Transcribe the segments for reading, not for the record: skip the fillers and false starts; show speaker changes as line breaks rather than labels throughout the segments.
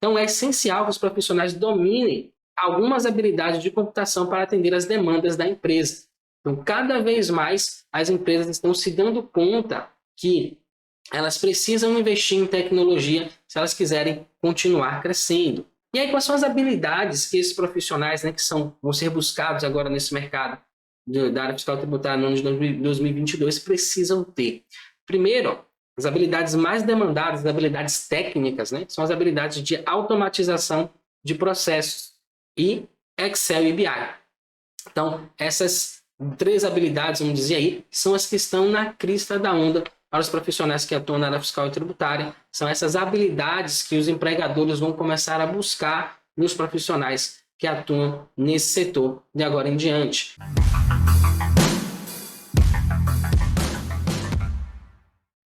Então, é essencial que os profissionais dominem algumas habilidades de computação para atender às demandas da empresa. Então, cada vez mais, as empresas estão se dando conta que elas precisam investir em tecnologia se elas quiserem continuar crescendo. E aí, quais são as habilidades que esses profissionais, né, vão ser buscados agora nesse mercado da área fiscal tributária no ano de 2022 precisam ter? Primeiro, as habilidades mais demandadas, as habilidades técnicas, né, são as habilidades de automatização de processos e Excel e BI. Então, essas três habilidades, vamos dizer aí, são as que estão na crista da onda para os profissionais que atuam na área fiscal e tributária. São essas habilidades que os empregadores vão começar a buscar nos profissionais que atuam nesse setor de agora em diante.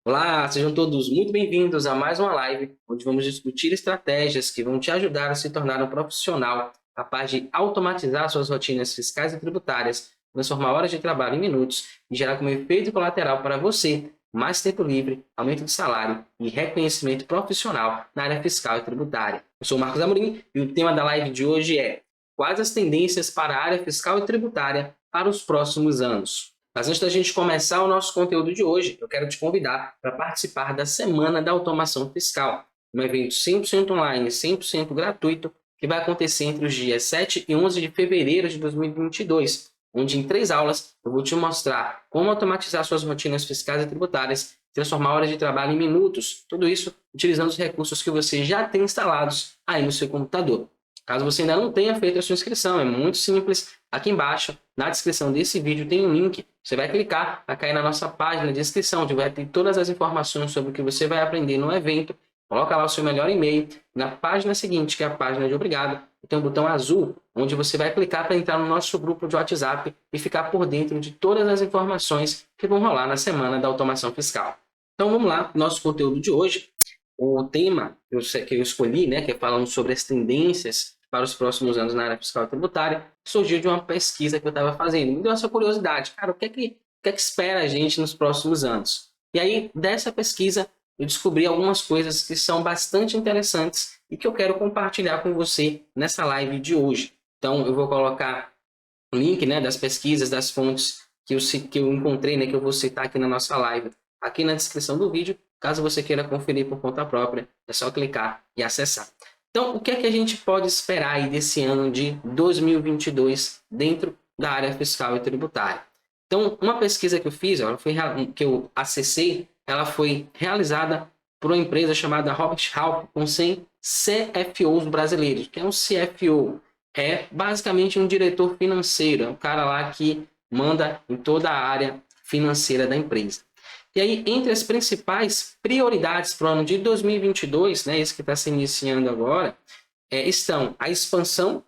Olá, sejam todos muito bem-vindos a mais uma live, onde vamos discutir estratégias que vão te ajudar a se tornar um profissional capaz de automatizar suas rotinas fiscais e tributárias, transformar horas de trabalho em minutos e gerar como efeito colateral para você mais tempo livre, aumento de salário e reconhecimento profissional na área fiscal e tributária. Eu sou o Marcos Amorim e o tema da live de hoje é: quais as tendências para a área fiscal e tributária para os próximos anos? Mas antes da gente começar o nosso conteúdo de hoje, eu quero te convidar para participar da Semana da Automação Fiscal, um evento 100% online, 100% gratuito, que vai acontecer entre os dias 7 e 11 de fevereiro de 2022, onde em 3 aulas eu vou te mostrar como automatizar suas rotinas fiscais e tributárias, transformar horas de trabalho em minutos, tudo isso utilizando os recursos que você já tem instalados aí no seu computador. Caso você ainda não tenha feito a sua inscrição, é muito simples. Aqui embaixo, na descrição desse vídeo, tem um link. Você vai clicar, vai cair na nossa página de inscrição, onde vai ter todas as informações sobre o que você vai aprender no evento. Coloca lá o seu melhor e-mail. Na página seguinte, que é a página de obrigado, tem um botão azul, onde você vai clicar para entrar no nosso grupo de WhatsApp e ficar por dentro de todas as informações que vão rolar na Semana da Automação Fiscal. Então vamos lá, nosso conteúdo de hoje. O tema que eu escolhi, né, que é falando sobre as tendências para os próximos anos na área fiscal e tributária, surgiu de uma pesquisa que eu estava fazendo. Me deu essa curiosidade, cara, o que é que espera a gente nos próximos anos? E aí, dessa pesquisa, eu descobri algumas coisas que são bastante interessantes e que eu quero compartilhar com você nessa live de hoje. Então, eu vou colocar o link, né, das pesquisas, das fontes que eu encontrei, né, que eu vou citar aqui na nossa live, aqui na descrição do vídeo. Caso você queira conferir por conta própria, é só clicar e acessar. Então, o que é que a gente pode esperar aí desse ano de 2022 dentro da área fiscal e tributária? Então, uma pesquisa que eu fiz, que eu acessei, ela foi realizada por uma empresa chamada Robert Half, com 100 CFOs brasileiros. Que é um CFO? É basicamente um diretor financeiro, é um cara lá que manda em toda a área financeira da empresa. E aí, entre as principais prioridades para o ano de 2022, né, esse que está se iniciando agora, estão a expansão,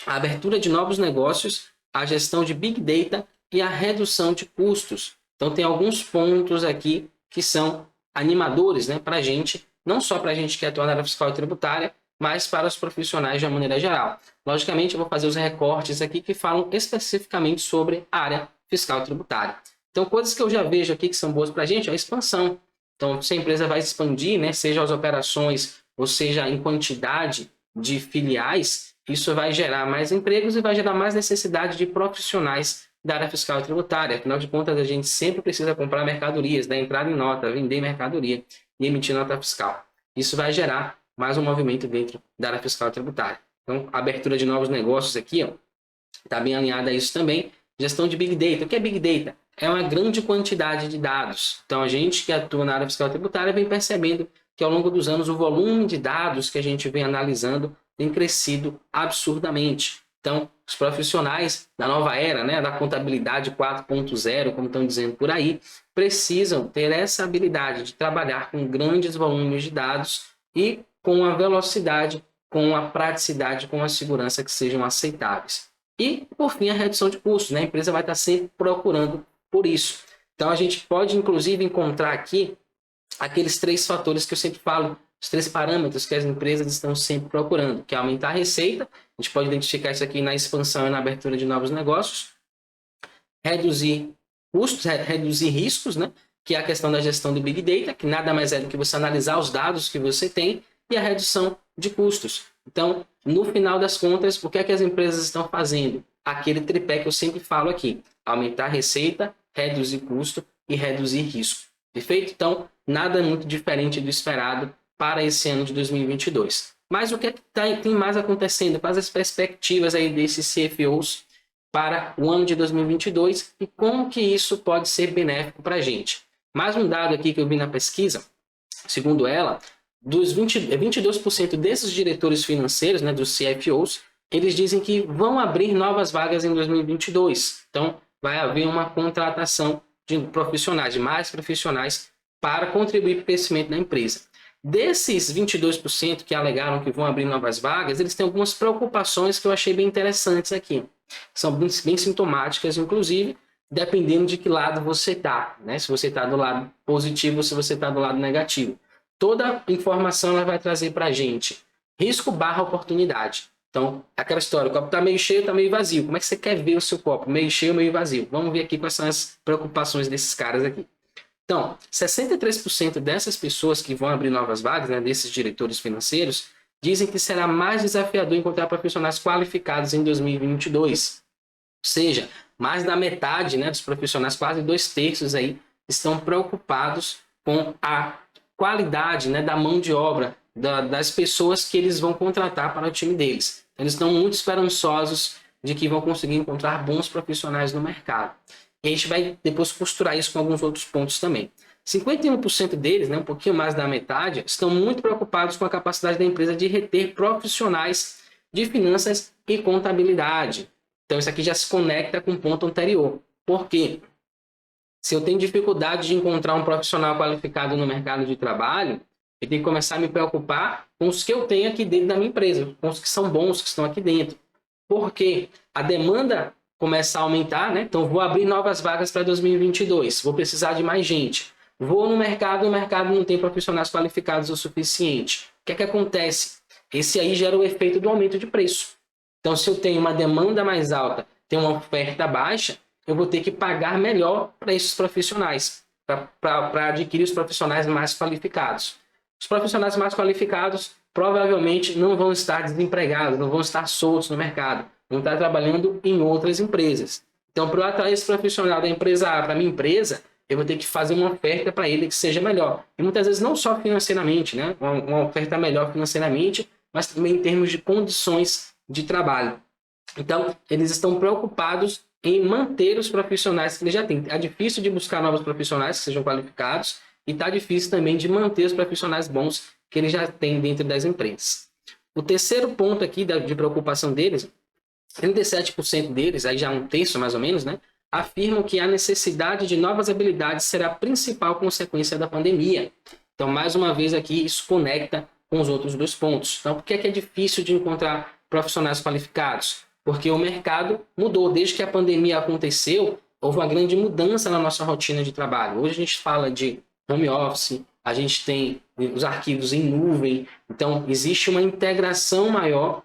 a abertura de novos negócios, a gestão de Big Data e a redução de custos. Então, tem alguns pontos aqui que são animadores, né, para a gente, não só para a gente que atua na área fiscal e tributária, mas para os profissionais de uma maneira geral. Logicamente, eu vou fazer os recortes aqui que falam especificamente sobre a área fiscal e tributária. Então, coisas que eu já vejo aqui que são boas para a gente é a expansão. Então, se a empresa vai expandir, né, seja as operações ou seja em quantidade de filiais, isso vai gerar mais empregos e vai gerar mais necessidade de profissionais da área fiscal e tributária. Afinal de contas, a gente sempre precisa comprar mercadorias, dar entrada em nota, vender mercadoria e emitir nota fiscal. Isso vai gerar mais um movimento dentro da área fiscal e tributária. Então, a abertura de novos negócios aqui está bem alinhada a isso também. Gestão de Big Data. O que é Big Data? É uma grande quantidade de dados. Então, a gente que atua na área fiscal e tributária vem percebendo que ao longo dos anos o volume de dados que a gente vem analisando tem crescido absurdamente. Então, os profissionais da nova era, né, da contabilidade 4.0, como estão dizendo por aí, precisam ter essa habilidade de trabalhar com grandes volumes de dados e com a velocidade, com a praticidade, com a segurança que sejam aceitáveis. E, por fim, a redução de custos, né? A empresa vai estar sempre procurando por isso. Então, a gente pode, inclusive, encontrar aqui aqueles 3 fatores que eu sempre falo, os 3 parâmetros que as empresas estão sempre procurando, que é aumentar a receita, a gente pode identificar isso aqui na expansão e na abertura de novos negócios, reduzir custos, reduzir riscos, né? Que é a questão da gestão do Big Data, que nada mais é do que você analisar os dados que você tem e a redução de custos. Então, no final das contas, o que é que as empresas estão fazendo? Aquele tripé que eu sempre falo aqui: aumentar a receita, reduzir custo e reduzir risco. Perfeito? Então, nada muito diferente do esperado para esse ano de 2022. Mas o que é que tem mais acontecendo? Quais as perspectivas aí desses CFOs para o ano de 2022 e como que isso pode ser benéfico para a gente? Mais um dado aqui que eu vi na pesquisa, segundo ela, dos 22% desses diretores financeiros, né, dos CFOs, eles dizem que vão abrir novas vagas em 2022. Então, vai haver uma contratação de profissionais, de mais profissionais, para contribuir para o crescimento da empresa. Desses 22% que alegaram que vão abrir novas vagas, eles têm algumas preocupações que eu achei bem interessantes aqui. São bem sintomáticas, inclusive, dependendo de que lado você está, né? Se você está do lado positivo ou se você está do lado negativo. Toda informação ela vai trazer para a gente risco barra oportunidade. Então, aquela história, o copo está meio cheio, está meio vazio. Como é que você quer ver o seu copo? Meio cheio ou meio vazio? Vamos ver aqui quais são as preocupações desses caras aqui. Então, 63% dessas pessoas que vão abrir novas vagas, né, desses diretores financeiros, dizem que será mais desafiador encontrar profissionais qualificados em 2022. Ou seja, mais da metade, né, dos profissionais, quase 2/3 aí, estão preocupados com a qualidade, né, da mão de obra, das pessoas que eles vão contratar para o time deles. Eles estão muito esperançosos de que vão conseguir encontrar bons profissionais no mercado. E a gente vai depois costurar isso com alguns outros pontos também. 51% deles, né, um pouquinho mais da metade, estão muito preocupados com a capacidade da empresa de reter profissionais de finanças e contabilidade. Então, isso aqui já se conecta com o ponto anterior. Por quê? Se eu tenho dificuldade de encontrar um profissional qualificado no mercado de trabalho, eu tenho que começar a me preocupar com os que eu tenho aqui dentro da minha empresa, com os que são bons, que estão aqui dentro. Porque a demanda começa a aumentar, né? Então, vou abrir novas vagas para 2022, vou precisar de mais gente. Vou no mercado, o mercado não tem profissionais qualificados o suficiente. O que é que acontece? Esse aí gera o efeito do aumento de preço. Então, se eu tenho uma demanda mais alta, tenho uma oferta baixa, eu vou ter que pagar melhor para esses profissionais, para adquirir os profissionais mais qualificados. Os profissionais mais qualificados provavelmente não vão estar desempregados, não vão estar soltos no mercado, vão estar trabalhando em outras empresas. Então, para eu atrair esse profissional da empresa A para a minha empresa, eu vou ter que fazer uma oferta para ele que seja melhor. E muitas vezes não só financeiramente, né? Uma oferta melhor financeiramente, mas também em termos de condições de trabalho. Então, eles estão preocupados em manter os profissionais que eles já têm. É difícil de buscar novos profissionais que sejam qualificados e está difícil também de manter os profissionais bons que eles já têm dentro das empresas. O terceiro ponto aqui de preocupação deles, 37% deles, aí já um terço mais ou menos, né, afirmam que a necessidade de novas habilidades será a principal consequência da pandemia. Então, mais uma vez aqui, isso conecta com os outros dois pontos. Então, por que é difícil de encontrar profissionais qualificados? Porque o mercado mudou. Desde que a pandemia aconteceu, houve uma grande mudança na nossa rotina de trabalho. Hoje a gente fala de home office, a gente tem os arquivos em nuvem. Então, existe uma integração maior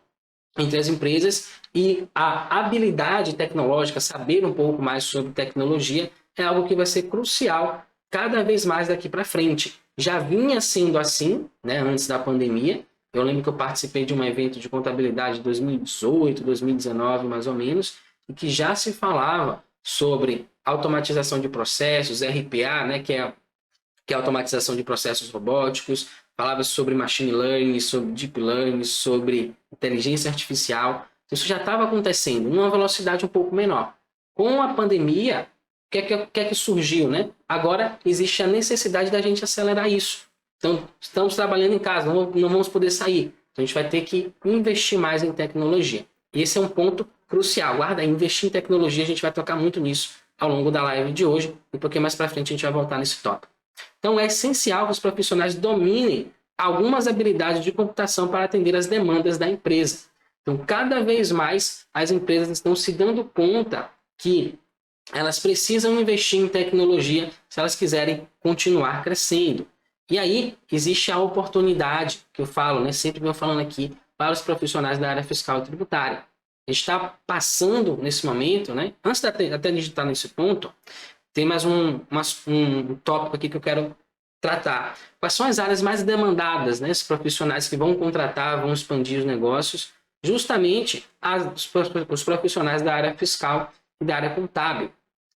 entre as empresas e a habilidade tecnológica, saber um pouco mais sobre tecnologia, é algo que vai ser crucial cada vez mais daqui para frente. Já vinha sendo assim, né, antes da pandemia. Eu lembro que eu participei de um evento de contabilidade de 2018, 2019, mais ou menos, e que já se falava sobre automatização de processos, RPA, né, que é a automatização de processos robóticos, falava sobre machine learning, sobre deep learning, sobre inteligência artificial. Isso já estava acontecendo numa velocidade um pouco menor. Com a pandemia, o que é que surgiu, né? Agora existe a necessidade da gente acelerar isso. Então, estamos trabalhando em casa, não vamos poder sair. Então, a gente vai ter que investir mais em tecnologia. E esse é um ponto crucial. Guarda, investir em tecnologia, a gente vai tocar muito nisso ao longo da live de hoje. E um pouquinho mais para frente a gente vai voltar nesse tópico. Então, é essencial que os profissionais dominem algumas habilidades de computação para atender as demandas da empresa. Então, cada vez mais, as empresas estão se dando conta que elas precisam investir em tecnologia se elas quiserem continuar crescendo. E aí, existe a oportunidade, que eu falo, né, sempre venho falando aqui, para os profissionais da área fiscal e tributária. A gente está passando nesse momento, né, antes até de estar nesse ponto, tem mais um tópico aqui que eu quero tratar quais são as áreas mais demandadas, né? Esses profissionais que vão contratar, vão expandir os negócios, justamente os profissionais da área fiscal e da área contábil,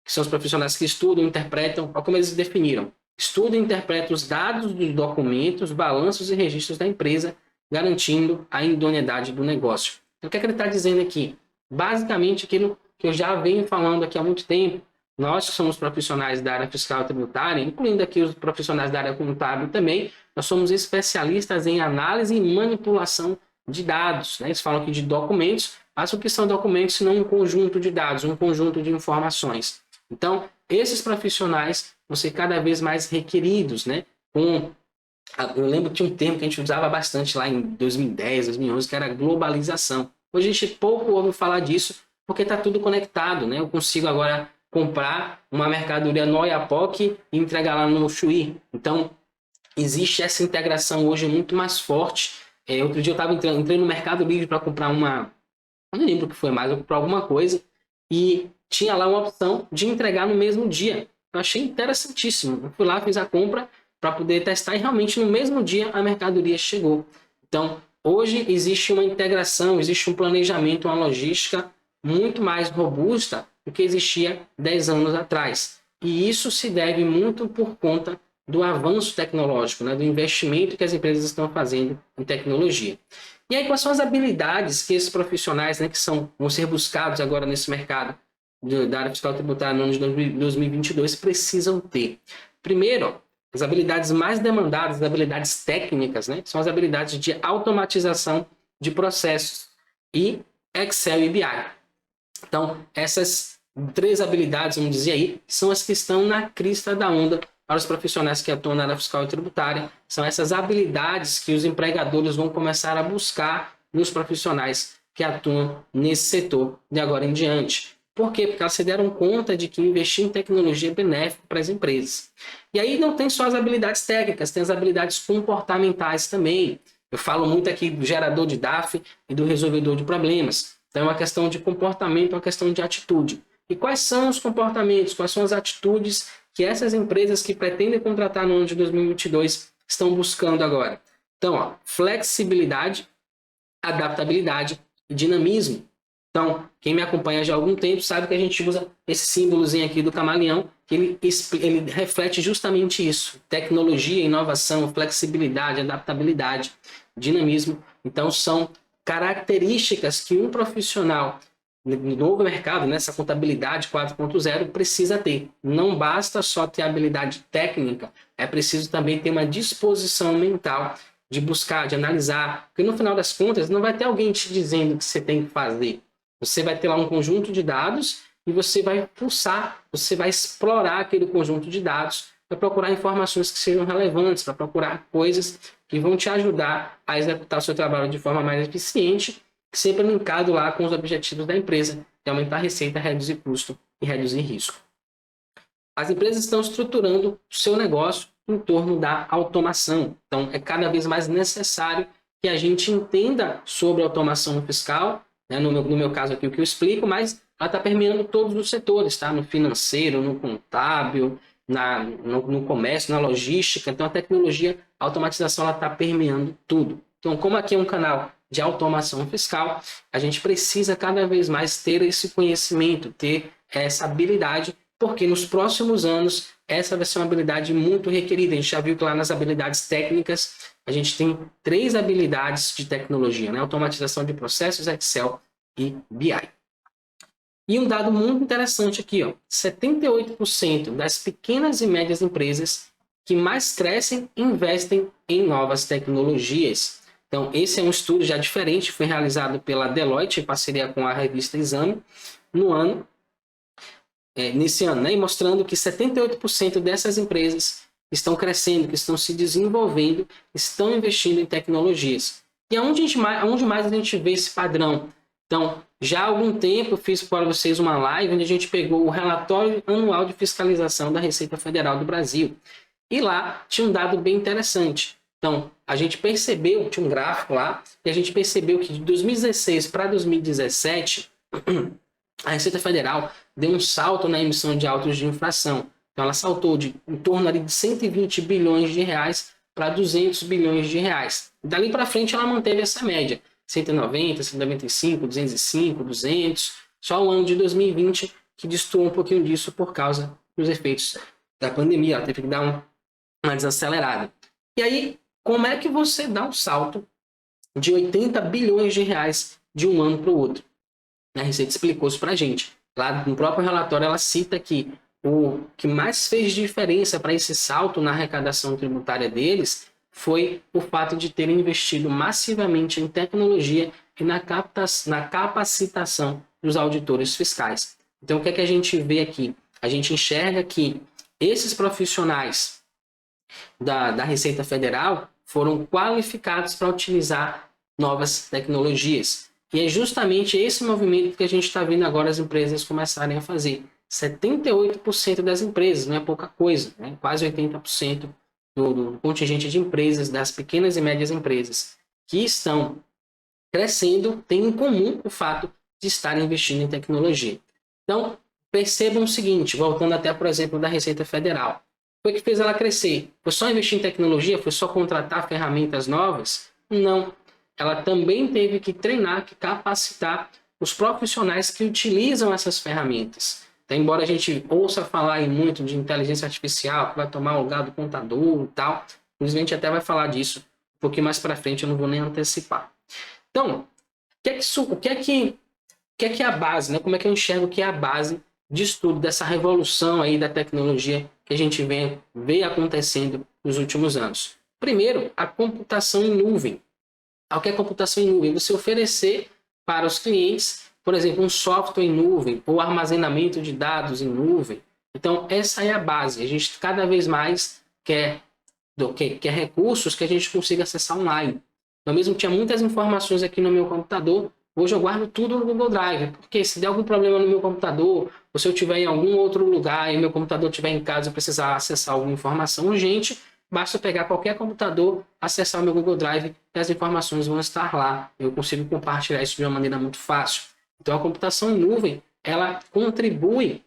que são os profissionais que estudam, interpretam, olha como eles definiram, estudam e interpretam os dados dos documentos, balanços e registros da empresa, garantindo a idoneidade do negócio. Então, o que é que ele está dizendo aqui? Basicamente, aquilo que eu já venho falando aqui há muito tempo. Nós que somos profissionais da área fiscal e tributária, incluindo aqui os profissionais da área contábil também, nós somos especialistas em análise e manipulação de dados, né? Eles falam aqui de documentos, mas o que são documentos se não um conjunto de dados, um conjunto de informações. Então, esses profissionais vão ser cada vez mais requeridos, né? Eu lembro que tinha um termo que a gente usava bastante lá em 2010, 2011, que era globalização. Hoje a gente pouco ouve falar disso, porque está tudo conectado, né? Eu consigo agora comprar uma mercadoria no Oiapoque e entregar lá no Chuí. Então, existe essa integração hoje muito mais forte. Outro dia eu entrei no Mercado Livre para comprar uma... Eu não lembro o que foi mais, eu comprei alguma coisa e tinha lá uma opção de entregar no mesmo dia. Eu achei interessantíssimo. Eu fui lá, fiz a compra para poder testar e realmente no mesmo dia a mercadoria chegou. Então, hoje existe uma integração, existe um planejamento, uma logística muito mais robusta do que existia 10 anos atrás. E isso se deve muito por conta do avanço tecnológico, né, do investimento que as empresas estão fazendo em tecnologia. E aí, quais são as habilidades que esses profissionais, né, vão ser buscados agora nesse mercado da área fiscal tributária no ano de 2022 precisam ter? Primeiro, as habilidades mais demandadas, as habilidades técnicas, né, são as habilidades de automatização de processos e Excel e BI. Então, essas 3 habilidades, vamos dizer aí, são as que estão na crista da onda para os profissionais que atuam na área fiscal e tributária. São essas habilidades que os empregadores vão começar a buscar nos profissionais que atuam nesse setor de agora em diante. Por quê? Porque elas se deram conta de que investir em tecnologia é benéfico para as empresas. E aí não tem só as habilidades técnicas, tem as habilidades comportamentais também. Eu falo muito aqui do gerador de DAF e do resolvedor de problemas. Então é uma questão de comportamento, uma questão de atitude. E quais são os comportamentos, quais são as atitudes que essas empresas que pretendem contratar no ano de 2022 estão buscando agora? Então, flexibilidade, adaptabilidade e dinamismo. Então, quem me acompanha já há algum tempo sabe que a gente usa esse símbolozinho aqui do camaleão, que ele reflete justamente isso. Tecnologia, inovação, flexibilidade, adaptabilidade, dinamismo. Então, são características que um profissional no novo mercado, nessa contabilidade 4.0, precisa ter. Não basta só ter habilidade técnica, é preciso também ter uma disposição mental de buscar, de analisar, porque no final das contas não vai ter alguém te dizendo o que você tem que fazer. Você vai ter lá um conjunto de dados e você vai pulsar, você vai explorar aquele conjunto de dados para procurar informações que sejam relevantes, para procurar coisas que vão te ajudar a executar o seu trabalho de forma mais eficiente, sempre linkado lá com os objetivos da empresa, de aumentar a receita, reduzir custo e reduzir risco. As empresas estão estruturando o seu negócio em torno da automação. Então, é cada vez mais necessário que a gente entenda sobre a automação fiscal, né? No meu caso aqui o que eu explico, mas ela está permeando todos os setores, tá? No financeiro, no contábil, no comércio, na logística. Então, a tecnologia, a automatização, ela está permeando tudo. Então, como aqui é um canal de automação fiscal, a gente precisa cada vez mais ter esse conhecimento, ter essa habilidade, porque nos próximos anos essa vai ser uma habilidade muito requerida. A gente já viu que lá nas habilidades técnicas a gente tem 3 habilidades de tecnologia, né? Automatização de processos, Excel e BI. E um dado muito interessante aqui, 78% das pequenas e médias empresas que mais crescem investem em novas tecnologias. Então, esse é um estudo já diferente, foi realizado pela Deloitte, em parceria com a revista Exame, nesse ano, né? E mostrando que 78% dessas empresas estão crescendo, que estão se desenvolvendo, estão investindo em tecnologias. E aonde mais a gente vê esse padrão? Então, já há algum tempo eu fiz para vocês uma live onde a gente pegou o relatório anual de fiscalização da Receita Federal do Brasil. E lá tinha um dado bem interessante. Então, a gente percebeu, tinha um gráfico lá, e a gente percebeu que de 2016 para 2017, a Receita Federal deu um salto na emissão de autos de infração. Então ela saltou de em torno ali de 120 bilhões de reais para 200 bilhões de reais. Dali para frente ela manteve essa média, 190, 195, 205, 200. Só o ano de 2020 que destoou um pouquinho disso por causa dos efeitos da pandemia. Ela teve que dar uma desacelerada. E aí, como é que você dá um salto de 80 bilhões de reais de um ano para o outro? A Receita explicou isso para a gente. Lá no próprio relatório ela cita que o que mais fez diferença para esse salto na arrecadação tributária deles foi o fato de terem investido massivamente em tecnologia e na capacitação dos auditores fiscais. Então, o que é que a gente vê aqui? A gente enxerga que esses profissionais da Receita Federal foram qualificados para utilizar novas tecnologias. E é justamente esse movimento que a gente está vendo agora as empresas começarem a fazer. 78% das empresas, não é pouca coisa, né? Quase 80% do contingente de empresas, das pequenas e médias empresas que estão crescendo, tem em comum o fato de estarem investindo em tecnologia. Então, percebam o seguinte, voltando até, por exemplo, da Receita Federal. Foi que fez ela crescer? Foi só investir em tecnologia? Foi só contratar ferramentas novas? Não. Ela também teve que treinar, que capacitar os profissionais que utilizam essas ferramentas. Então, embora a gente ouça falar muito de inteligência artificial, que vai tomar o lugar do contador e tal, inclusive a gente até vai falar disso um pouquinho mais para frente, eu não vou nem antecipar. Então, o que é que é a base, né? Como é que eu enxergo que é a base de estudo dessa revolução aí da tecnologia que a gente vê acontecendo nos últimos anos? Primeiro, a computação em nuvem. O que é computação em nuvem? Você oferecer para os clientes, por exemplo, um software em nuvem ou armazenamento de dados em nuvem. Então, essa é a base. A gente cada vez mais quer recursos que a gente consiga acessar online. Eu mesmo tinha muitas informações aqui no meu computador. Hoje eu guardo tudo no Google Drive, porque se der algum problema no meu computador, ou se eu estiver em algum outro lugar e meu computador estiver em casa e eu precisar acessar alguma informação urgente, basta pegar qualquer computador, acessar o meu Google Drive e as informações vão estar lá. Eu consigo compartilhar isso de uma maneira muito fácil. Então a computação em nuvem, ela contribui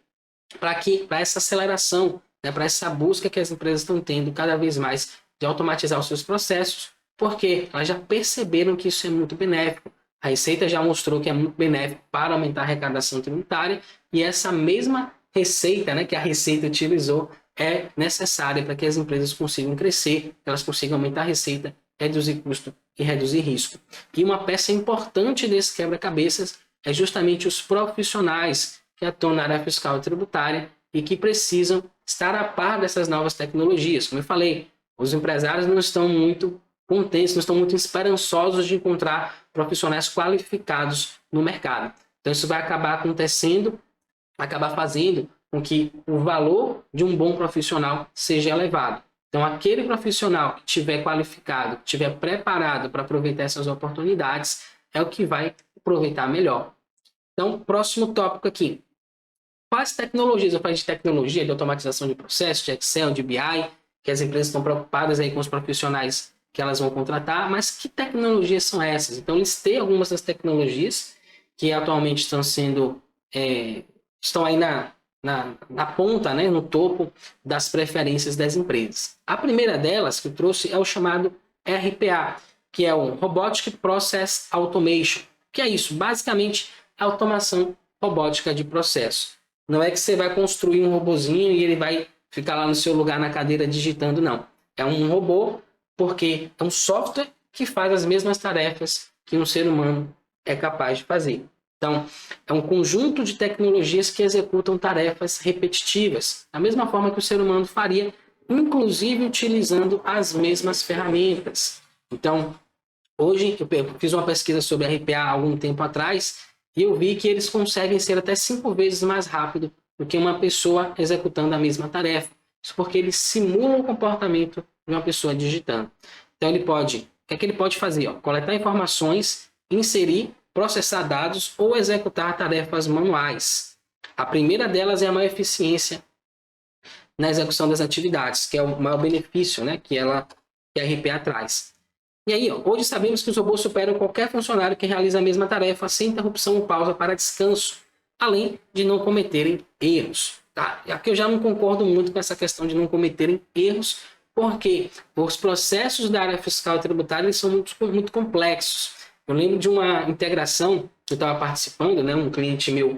para essa aceleração, né, para essa busca que as empresas estão tendo cada vez mais de automatizar os seus processos, porque elas já perceberam que isso é muito benéfico. A Receita já mostrou que é muito benéfico para aumentar a arrecadação tributária e essa mesma receita, né, que a Receita utilizou é necessária para que as empresas consigam crescer, elas consigam aumentar a receita, reduzir custo e reduzir risco. E uma peça importante desse quebra-cabeças é justamente os profissionais que atuam na área fiscal e tributária e que precisam estar a par dessas novas tecnologias. Como eu falei, os empresários não estão muito contentes, não estão muito esperançosos de encontrar profissionais qualificados no mercado. Então isso vai acabar acontecendo, acabar fazendo com que o valor de um bom profissional seja elevado. Então aquele profissional que estiver qualificado, que estiver preparado para aproveitar essas oportunidades, é o que vai aproveitar melhor. Então, próximo tópico aqui. Quais tecnologias? Eu falei de tecnologia, de automatização de processos, de Excel, de BI, que as empresas estão preocupadas aí com os profissionais que elas vão contratar, mas que tecnologias são essas? Então, listei algumas das tecnologias que atualmente estão aí na ponta, né, no topo das preferências das empresas. A primeira delas que eu trouxe é o chamado RPA, que é o Robotic Process Automation. Que é isso? Basicamente, automação robótica de processo. Não é que você vai construir um robozinho e ele vai ficar lá no seu lugar na cadeira digitando, não. É um robô porque é um software que faz as mesmas tarefas que um ser humano é capaz de fazer. Então, é um conjunto de tecnologias que executam tarefas repetitivas, da mesma forma que o ser humano faria, inclusive utilizando as mesmas ferramentas. Então, hoje, eu fiz uma pesquisa sobre RPA há algum tempo atrás e eu vi que eles conseguem ser até 5 vezes mais rápido do que uma pessoa executando a mesma tarefa. Isso porque eles simulam o comportamento de uma pessoa digitando. Então, o que é que ele pode fazer? Coletar informações, inserir, processar dados ou executar tarefas manuais. A primeira delas é a maior eficiência na execução das atividades, que é o maior benefício, né, que a RPA traz. E aí, hoje sabemos que os robôs superam qualquer funcionário que realiza a mesma tarefa sem interrupção ou pausa para descanso, além de não cometerem erros. Tá? Aqui eu já não concordo muito com essa questão de não cometerem erros, porque os processos da área fiscal e tributária eles são muito complexos. Eu lembro de uma integração que eu estava participando, né? Um cliente meu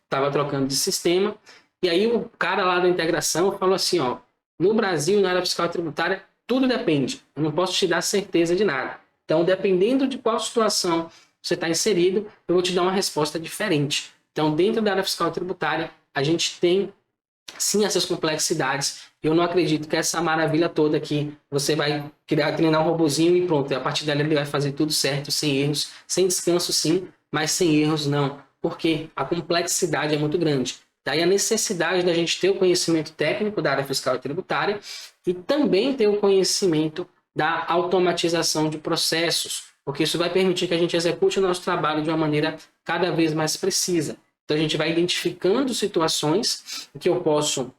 estava trocando de sistema, e aí o cara lá da integração falou assim, ó, no Brasil, na área fiscal e tributária, tudo depende. Eu não posso te dar certeza de nada. Então, dependendo de qual situação você está inserido, eu vou te dar uma resposta diferente. Então, dentro da área fiscal e tributária, a gente tem sim essas complexidades. Eu não acredito que essa maravilha toda que você vai treinar um robozinho e pronto, a partir dali ele vai fazer tudo certo, sem erros, sem descanso sim, mas sem erros não, porque a complexidade é muito grande. Daí a necessidade da gente ter o conhecimento técnico da área fiscal e tributária e também ter o conhecimento da automatização de processos, porque isso vai permitir que a gente execute o nosso trabalho de uma maneira cada vez mais precisa. Então, a gente vai identificando situações em que eu posso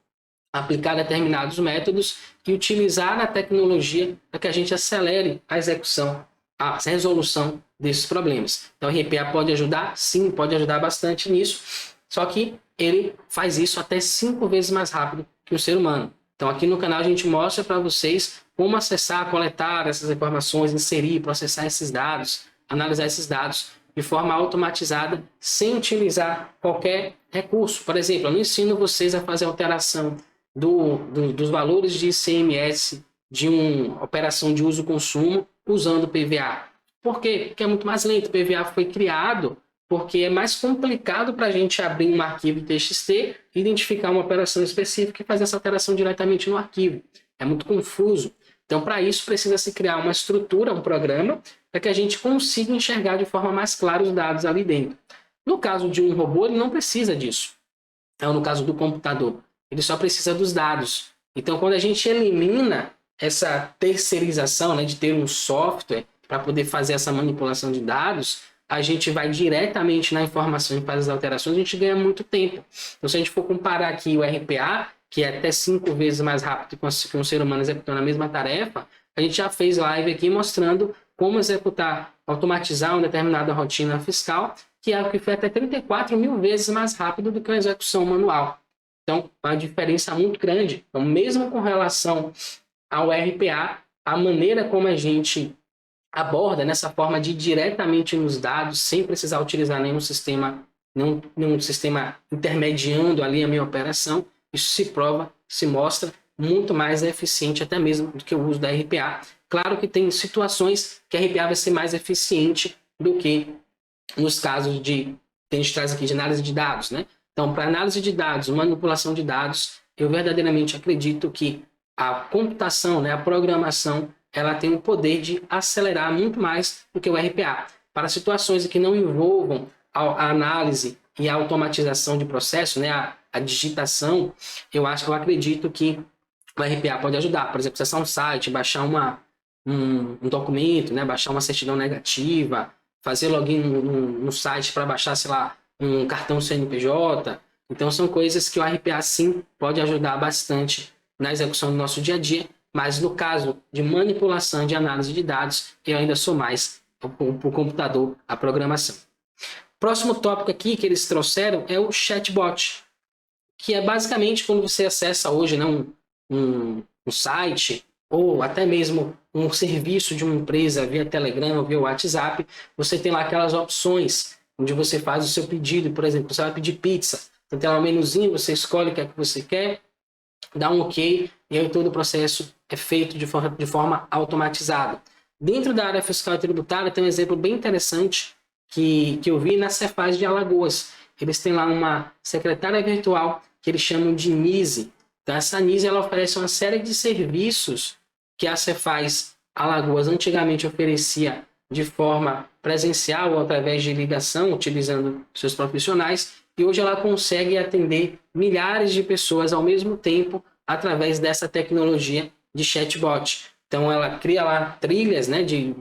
aplicar determinados métodos e utilizar a tecnologia para que a gente acelere a execução, a resolução desses problemas. Então, o RPA pode ajudar? Sim, pode ajudar bastante nisso, só que ele faz isso até 5 vezes mais rápido que o ser humano. Então, aqui no canal a gente mostra para vocês como acessar, coletar essas informações, inserir, processar esses dados, analisar esses dados de forma automatizada, sem utilizar qualquer recurso. Por exemplo, eu não ensino vocês a fazer alteração dos valores de ICMS de uma operação de uso-consumo usando PVA. Por quê? Porque é muito mais lento. O PVA foi criado porque é mais complicado para a gente abrir um arquivo TXT, identificar uma operação específica e fazer essa alteração diretamente no arquivo. É muito confuso. Então, para isso, precisa se criar uma estrutura, um programa, para que a gente consiga enxergar de forma mais clara os dados ali dentro. No caso de um robô, ele não precisa disso. Então, no caso do computador, ele só precisa dos dados. Então, quando a gente elimina essa terceirização, né, de ter um software para poder fazer essa manipulação de dados, a gente vai diretamente na informação e faz as alterações, a gente ganha muito tempo. Então, se a gente for comparar aqui o RPA, que é até 5 vezes mais rápido que um ser humano executando a mesma tarefa, a gente já fez live aqui mostrando como executar, automatizar uma determinada rotina fiscal, que é algo que foi até 34 mil vezes mais rápido do que uma execução manual. Então, uma diferença muito grande. Então, mesmo com relação ao RPA, a maneira como a gente aborda nessa forma de ir diretamente nos dados, sem precisar utilizar nenhum sistema intermediando ali a minha operação, isso se prova, se mostra muito mais eficiente até mesmo do que o uso da RPA. Claro que tem situações que a RPA vai ser mais eficiente do que nos casos que a gente traz aqui de análise de dados, né? Então, para análise de dados, manipulação de dados, eu verdadeiramente acredito que a computação, né, a programação, ela tem o poder de acelerar muito mais do que o RPA. Para situações que não envolvam a análise e a automatização de processo, né, a digitação, eu acredito que o RPA pode ajudar. Por exemplo, acessar um site, baixar um documento, né, baixar uma certidão negativa, fazer login no site para baixar, sei lá, um cartão CNPJ. Então, são coisas que o RPA, sim, pode ajudar bastante na execução do nosso dia a dia, mas no caso de manipulação de análise de dados, eu ainda sou mais o computador, a programação. Próximo tópico aqui que eles trouxeram é o chatbot, que é basicamente quando você acessa hoje, né, um site ou até mesmo um serviço de uma empresa via Telegram, via WhatsApp, você tem lá aquelas opções onde você faz o seu pedido. Por exemplo, você vai pedir pizza, então tem lá um menuzinho, você escolhe o que é que você quer, dá um ok, e aí todo o processo é feito de forma automatizada. Dentro da área fiscal e tributária tem um exemplo bem interessante que eu vi na Cefaz de Alagoas. Eles têm lá uma secretária virtual que eles chamam de NISE. Então, essa NISE ela oferece uma série de serviços que a Cefaz Alagoas antigamente oferecia de forma presencial ou através de ligação, utilizando seus profissionais, e hoje ela consegue atender milhares de pessoas ao mesmo tempo através dessa tecnologia de chatbot. Então, ela cria lá trilhas, né, de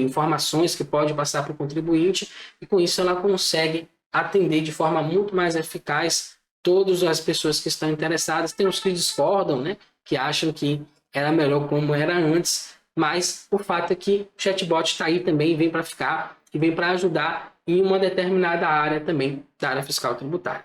informações que pode passar para o contribuinte, e com isso ela consegue atender de forma muito mais eficaz todas as pessoas que estão interessadas. Tem os que discordam, né, que acham que era melhor como era antes, mas o fato é que o chatbot está aí também, vem para ficar e vem para ajudar em uma determinada área também, da área fiscal tributária.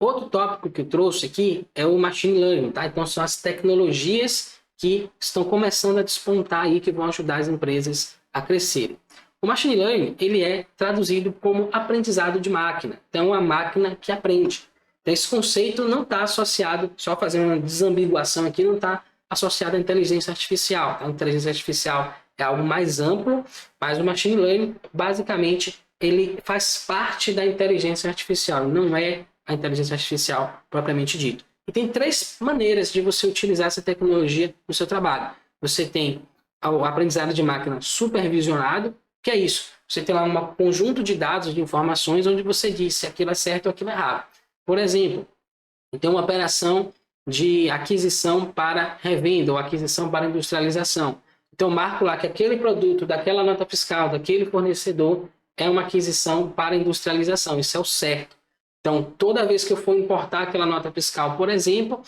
Outro tópico que eu trouxe aqui é o Machine Learning, tá? Então, são as tecnologias que estão começando a despontar aí, que vão ajudar as empresas a crescerem. O Machine Learning, ele é traduzido como aprendizado de máquina. Então, a máquina que aprende. Então, esse conceito não está associado, só fazendo uma desambiguação aqui, não está associado à inteligência artificial. A inteligência artificial é algo mais amplo, mas o Machine Learning, basicamente, ele faz parte da inteligência artificial, não é a inteligência artificial propriamente dito. E tem 3 maneiras de você utilizar essa tecnologia no seu trabalho. Você tem o aprendizado de máquina supervisionado, que é isso. Você tem lá um conjunto de dados, de informações, onde você diz se aquilo é certo ou aquilo é errado. Por exemplo, tem uma operação de aquisição para revenda ou aquisição para industrialização. Então, eu marco lá que aquele produto, daquela nota fiscal, daquele fornecedor, é uma aquisição para industrialização. Isso é o certo. Então, toda vez que eu for importar aquela nota fiscal, por exemplo,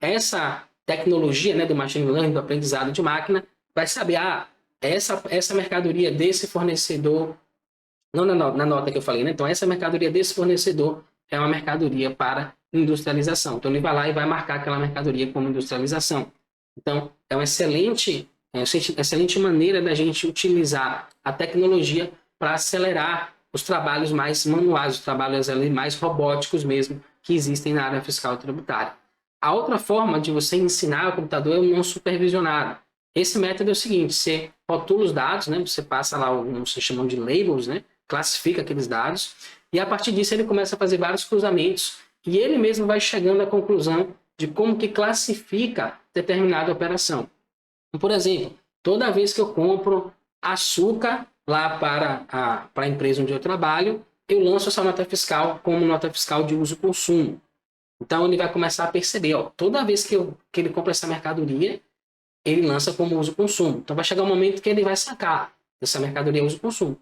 essa tecnologia, né, do machine learning, do aprendizado de máquina, vai saber, essa mercadoria desse fornecedor, não na nota que eu falei, né? Então, essa mercadoria desse fornecedor é uma mercadoria para industrialização. Então, ele vai lá e vai marcar aquela mercadoria como industrialização. Então, é uma excelente maneira da gente utilizar a tecnologia para acelerar os trabalhos mais manuais, os trabalhos ali mais robóticos mesmo, que existem na área fiscal e tributária. A outra forma de você ensinar o computador é o não supervisionado. Esse método é o seguinte: você rotula os dados, né? Você passa lá alguns se chamam de labels, né? Classifica aqueles dados, e a partir disso ele começa a fazer vários cruzamentos, e ele mesmo vai chegando à conclusão de como que classifica determinada operação. Por exemplo, toda vez que eu compro açúcar lá para a empresa onde eu trabalho, eu lanço essa nota fiscal como nota fiscal de uso e consumo. Então, ele vai começar a perceber, toda vez que ele compra essa mercadoria, ele lança como uso e consumo. Então, vai chegar um momento que ele vai sacar essa mercadoria uso e consumo.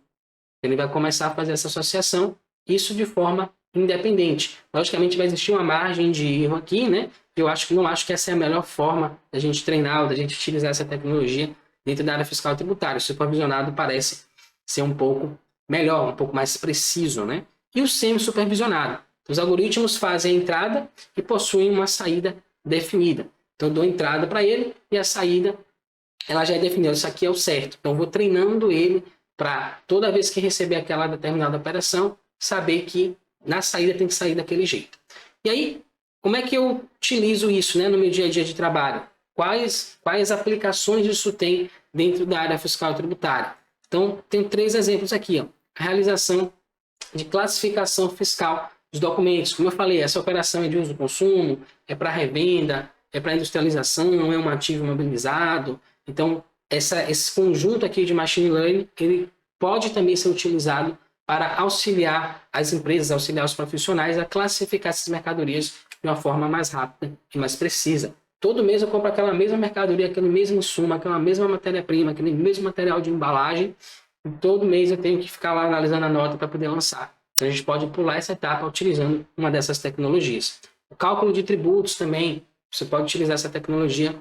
Ele vai começar a fazer essa associação, isso de forma independente. Logicamente, vai existir uma margem de erro aqui, né? Eu não acho que essa é a melhor forma da gente treinar ou da gente utilizar essa tecnologia dentro da área fiscal e tributária. O supervisionado parece ser um pouco melhor, um pouco mais preciso, né? E o semi-supervisionado. Os algoritmos fazem a entrada e possuem uma saída definida. Então, eu dou entrada para ele e a saída ela já é definida. Isso aqui é o certo. Então, eu vou treinando ele para toda vez que receber aquela determinada operação, saber que na saída tem que sair daquele jeito. E aí, como é que eu utilizo isso, né, no meu dia a dia de trabalho? Quais aplicações isso tem dentro da área fiscal e tributária? Então, tem 3 exemplos aqui. A realização de classificação fiscal dos documentos. Como eu falei, essa operação é de uso e consumo, é para revenda, é para industrialização, é um ativo imobilizado. Então, esse conjunto aqui de machine learning, ele pode também ser utilizado para auxiliar as empresas, auxiliar os profissionais a classificar essas mercadorias de uma forma mais rápida e mais precisa. Todo mês eu compro aquela mesma mercadoria, aquele mesmo insumo, aquela mesma matéria-prima, aquele mesmo material de embalagem, e todo mês eu tenho que ficar lá analisando a nota para poder lançar. Então a gente pode pular essa etapa utilizando uma dessas tecnologias. O cálculo de tributos também, você pode utilizar essa tecnologia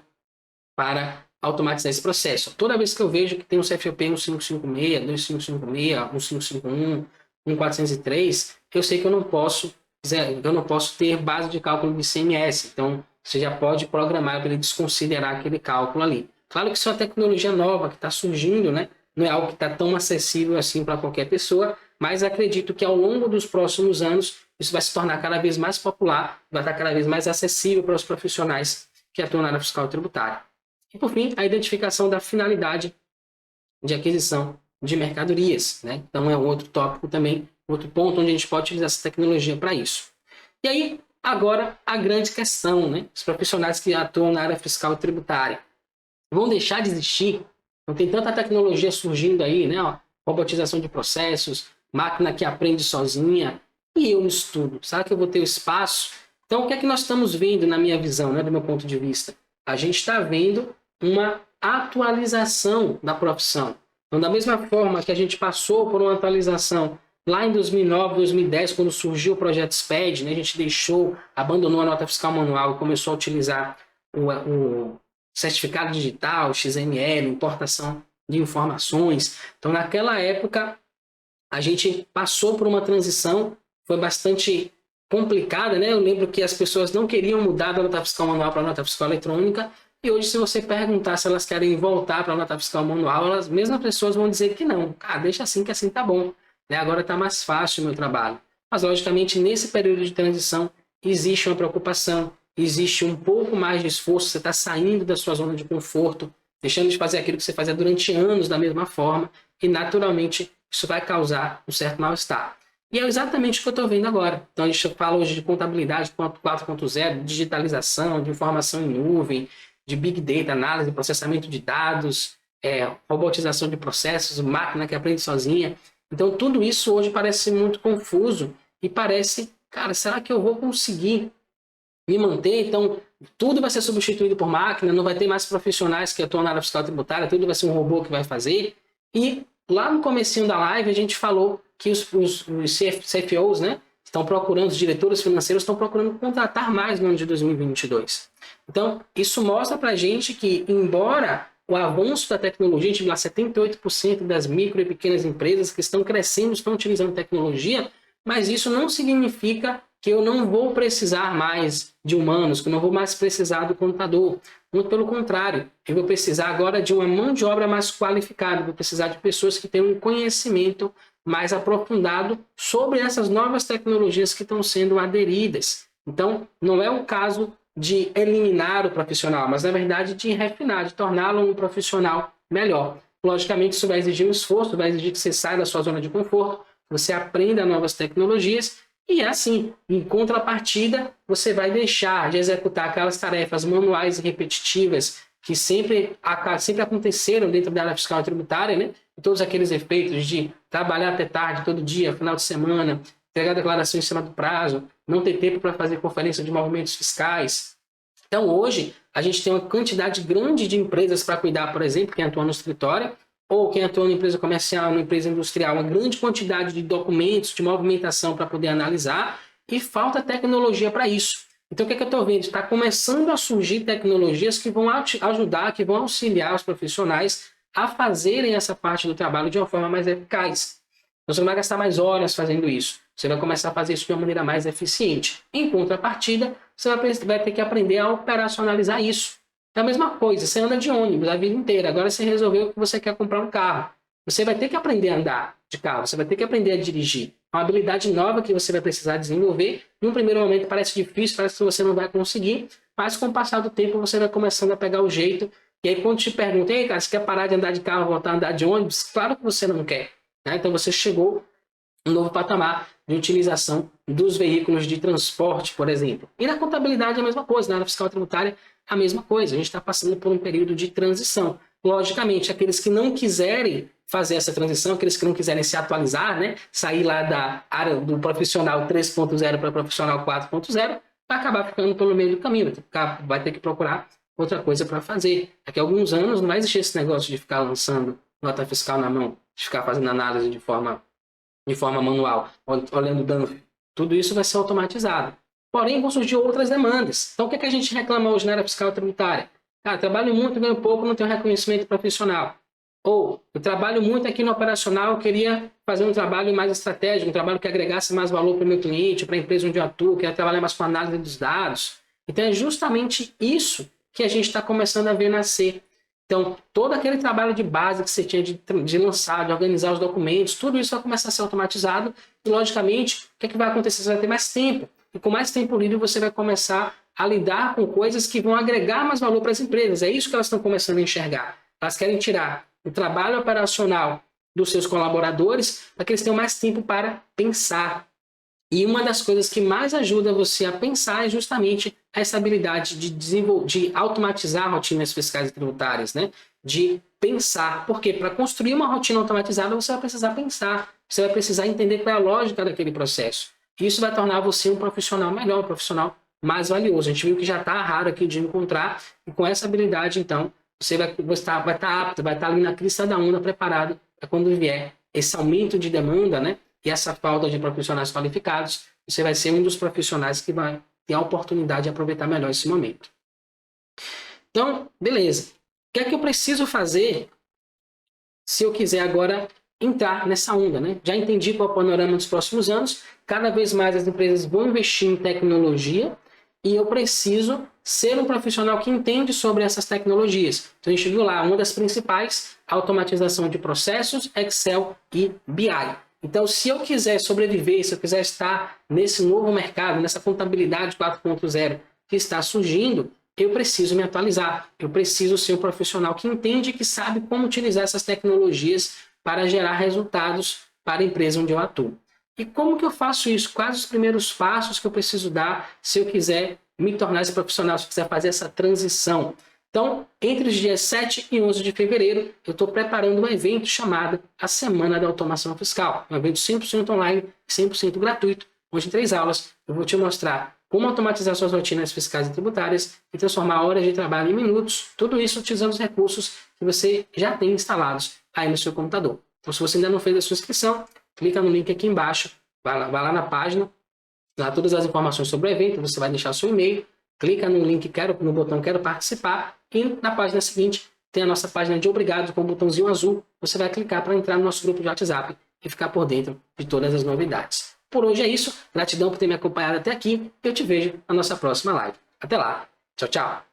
para automatizar esse processo. Toda vez que eu vejo que tem um CFOP 1556, 2556, 1551, 1403, eu sei que eu não posso ter base de cálculo de ICMS. Então, você já pode programar para ele desconsiderar aquele cálculo ali. Claro que isso é uma tecnologia nova que está surgindo, né? Não é algo que está tão acessível assim para qualquer pessoa, mas acredito que ao longo dos próximos anos isso vai se tornar cada vez mais popular, vai estar cada vez mais acessível para os profissionais que atuam na área fiscal e tributária. E, por fim, a identificação da finalidade de aquisição de mercadorias, né? Então, é um outro tópico também, outro ponto onde a gente pode utilizar essa tecnologia para isso. E aí, agora, a grande questão, né? Os profissionais que atuam na área fiscal e tributária vão deixar de existir? Não tem tanta tecnologia surgindo aí, né? Robotização de processos, máquina que aprende sozinha, e eu no estudo. Será que eu vou ter o espaço? Então, o que é que nós estamos vendo na minha visão, né, do meu ponto de vista? A gente está vendo uma atualização da profissão. Então, da mesma forma que a gente passou por uma atualização lá em 2009, 2010, quando surgiu o projeto SPED, né, a gente abandonou a nota fiscal manual e começou a utilizar o certificado digital, XML, importação de informações. Então, naquela época, a gente passou por uma transição, foi bastante complicada, né? Eu lembro que as pessoas não queriam mudar da nota fiscal manual para a nota fiscal eletrônica, e hoje, se você perguntar se elas querem voltar para a nota fiscal manual, as mesmas pessoas vão dizer que não. Ah, deixa assim que assim tá bom, né? Agora tá mais fácil o meu trabalho. Mas, logicamente, nesse período de transição, existe uma preocupação, existe um pouco mais de esforço, você está saindo da sua zona de conforto, deixando de fazer aquilo que você fazia durante anos da mesma forma, e, naturalmente, isso vai causar um certo mal-estar. E é exatamente o que eu estou vendo agora. Então, a gente fala hoje de contabilidade 4.0, digitalização, de informação em nuvem, de Big Data, análise, processamento de dados, robotização de processos, máquina que aprende sozinha. Então, tudo isso hoje parece muito confuso e parece, cara, será que eu vou conseguir me manter? Então, tudo vai ser substituído por máquina, não vai ter mais profissionais que atuam na área fiscal tributária, tudo vai ser um robô que vai fazer. E lá no comecinho da live, a gente falou que os CFOs, né, estão procurando, os diretores financeiros estão procurando contratar mais no ano de 2022. Então, isso mostra para a gente que, embora o avanço da tecnologia, a gente vê lá 78% das micro e pequenas empresas que estão crescendo, estão utilizando tecnologia, mas isso não significa que eu não vou precisar mais de humanos, que eu não vou mais precisar do contador. Muito pelo contrário, eu vou precisar agora de uma mão de obra mais qualificada, vou precisar de pessoas que tenham um conhecimento mais aprofundado sobre essas novas tecnologias que estão sendo aderidas. Então, não é o caso de eliminar o profissional, mas na verdade de refinar, de torná-lo um profissional melhor. Logicamente, isso vai exigir um esforço, vai exigir que você saia da sua zona de conforto, você aprenda novas tecnologias e é assim, em contrapartida, você vai deixar de executar aquelas tarefas manuais e repetitivas que sempre aconteceram dentro da área fiscal e tributária, né? E todos aqueles efeitos de trabalhar até tarde, todo dia, final de semana, entregar a declaração em cima do prazo, não ter tempo para fazer conferência de movimentos fiscais. Então, hoje, a gente tem uma quantidade grande de empresas para cuidar, por exemplo, quem atua no escritório, ou quem atua na empresa comercial, na empresa industrial, uma grande quantidade de documentos, de movimentação para poder analisar, e falta tecnologia para isso. Então, o que eu estou vendo? Está começando a surgir tecnologias que vão ajudar, que vão auxiliar os profissionais a fazerem essa parte do trabalho de uma forma mais eficaz. Você não vai gastar mais horas fazendo isso. Você vai começar a fazer isso de uma maneira mais eficiente. Em contrapartida, você vai ter que aprender a operacionalizar isso. É a mesma coisa, você anda de ônibus a vida inteira, agora você resolveu que você quer comprar um carro. Você vai ter que aprender a andar de carro, você vai ter que aprender a dirigir. É uma habilidade nova que você vai precisar desenvolver. Em um primeiro momento parece difícil, parece que você não vai conseguir, mas com o passar do tempo você vai começando a pegar o jeito. E aí quando te perguntam, ei, cara, você quer parar de andar de carro e voltar a andar de ônibus? Claro que você não quer. Né? Então você chegou um novo patamar de utilização dos veículos de transporte, por exemplo. E na contabilidade é a mesma coisa, na área fiscal tributária a mesma coisa. A gente está passando por um período de transição. Logicamente, aqueles que não quiserem fazer essa transição, aqueles que não quiserem se atualizar, né, sair lá da área do profissional 3.0 para profissional 4.0, vai acabar ficando pelo meio do caminho, vai ter que procurar outra coisa para fazer. Daqui a alguns anos não vai existir esse negócio de ficar lançando nota fiscal na mão, de ficar fazendo análise de forma manual, olhando dano. Tudo isso vai ser automatizado. Porém, vão surgir outras demandas. Então, o que é que a gente reclama hoje na área fiscal tributária? Cara, trabalho muito, ganho pouco, não tenho reconhecimento profissional. Ou, eu trabalho muito aqui no operacional, eu queria fazer um trabalho mais estratégico, um trabalho que agregasse mais valor para o meu cliente, para a empresa onde eu atuo, queria trabalhar mais com análise dos dados. Então, é justamente isso que a gente está começando a ver nascer. Então, todo aquele trabalho de base que você tinha de lançar, de organizar os documentos, tudo isso vai começar a ser automatizado e, logicamente, o que é que vai acontecer? Você vai ter mais tempo. E com mais tempo livre, você vai começar a lidar com coisas que vão agregar mais valor para as empresas. É isso que elas estão começando a enxergar. Elas querem tirar o trabalho operacional dos seus colaboradores para que eles tenham mais tempo para pensar. E uma das coisas que mais ajuda você a pensar é justamente essa habilidade de automatizar rotinas fiscais e tributárias, né? De pensar. Porque para construir uma rotina automatizada, você vai precisar pensar. Você vai precisar entender qual é a lógica daquele processo. Isso vai tornar você um profissional melhor, um profissional mais valioso. A gente viu que já está raro aqui de encontrar. E com essa habilidade, então, você vai estar apto, vai estar ali na crista da onda, preparado para quando vier esse aumento de demanda, né? E essa falta de profissionais qualificados, você vai ser um dos profissionais que vai ter a oportunidade de aproveitar melhor esse momento. Então, beleza. O que é que eu preciso fazer se eu quiser agora entrar nessa onda, né? Já entendi qual é o panorama dos próximos anos. Cada vez mais as empresas vão investir em tecnologia e eu preciso ser um profissional que entende sobre essas tecnologias. Então a gente viu lá uma das principais, automatização de processos, Excel e BI. Então, se eu quiser sobreviver, se eu quiser estar nesse novo mercado, nessa contabilidade 4.0 que está surgindo, eu preciso me atualizar. Eu preciso ser um profissional que entende e que sabe como utilizar essas tecnologias para gerar resultados para a empresa onde eu atuo. E como que eu faço isso? Quais os primeiros passos que eu preciso dar se eu quiser me tornar esse profissional, se eu quiser fazer essa transição? Então, entre os dias 7 e 11 de fevereiro, eu estou preparando um evento chamado a Semana da Automação Fiscal. Um evento 100% online, 100% gratuito, onde em 3 aulas eu vou te mostrar como automatizar suas rotinas fiscais e tributárias e transformar horas de trabalho em minutos, tudo isso utilizando os recursos que você já tem instalados aí no seu computador. Então, se você ainda não fez a sua inscrição, clica no link aqui embaixo, vai lá na página, dá todas as informações sobre o evento, você vai deixar seu e-mail, clica no link no botão Quero Participar e na página seguinte tem a nossa página de obrigado com o botãozinho azul. Você vai clicar para entrar no nosso grupo de WhatsApp e ficar por dentro de todas as novidades. Por hoje é isso. Gratidão por ter me acompanhado até aqui e eu te vejo na nossa próxima live. Até lá. Tchau, tchau.